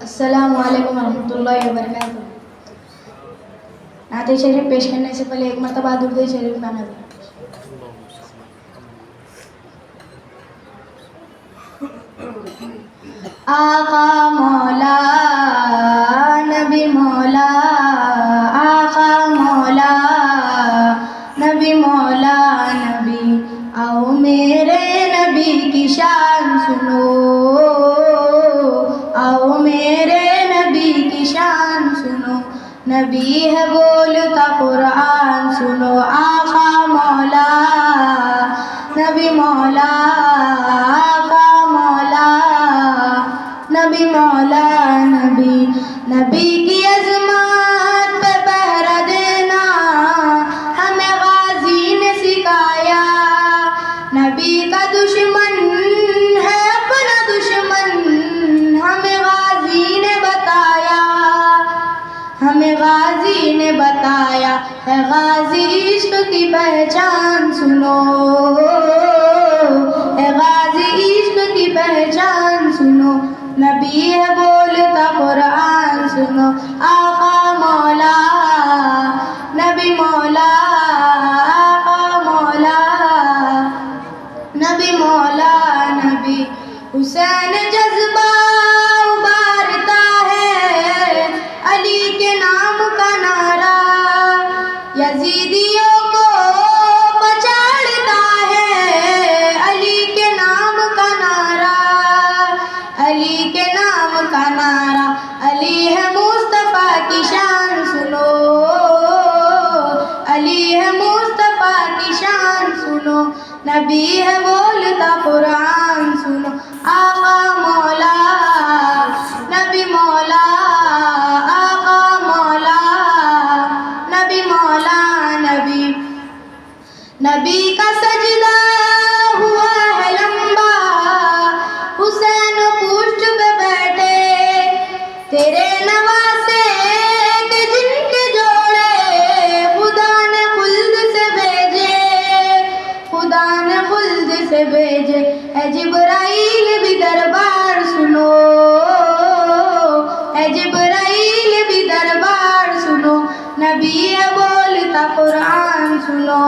अस्सलामु अलैकुम वरहमतुल्लाहि वबरकातुहू। नाते शरीफ पेश करने से पहले एक मरतबा दुरूद शरीफ गाना था। आका मौला नबी मौला, आका मौला नबी मौला नबी, आओ मेरे नबी की शान सुनो, आओ मेरे नबी की शान सुनो, नबी है बोलता कुरान सुनो। आका मौला नबी मौला, आका मौला नबी मौला नबी, नबी की अज़मत पे पहरा देना हमें गाज़ी ने सिखाया। नबी का दुश्मन है अपना दुश्मन, हमें गाज़ी ने बताया, हमें गाज़ी ने बताया है गाज़ी इश्क की पहचान सुनो, है गाज़ी इश्क की पहचान सुनो, नबी है बोलता कुरान सुनो। आका मौला नबी मौला, आका मौला नबी मौला नबी, हुसैन जज्बा उबारता है अली के नाम का नारा, यजीदियों को पछाड़ता है अली के नाम का नारा, अली के नाम का नारा, अली है मुस्तफा की शान सुनो, अली है मुस्तफा की शान सुनो, नबी है बोलता कुरान सुनो। आका मौला नबी मौला, आका मौला नबी मौला नबी, नबी का सजदा हुआ है लंबा, हुसैन पुष्ट पे बैठे, तेरे नवासे के जिनके जोड़े खुदा ने खुल्द से भेजे, खुदा ने खुल्द से भेजे। ऐ जिब्राइल भी दरबार सुनो, ऐ जिब्राइल भी दरबार सुनो, नबी है बोलता कुरान सुनो।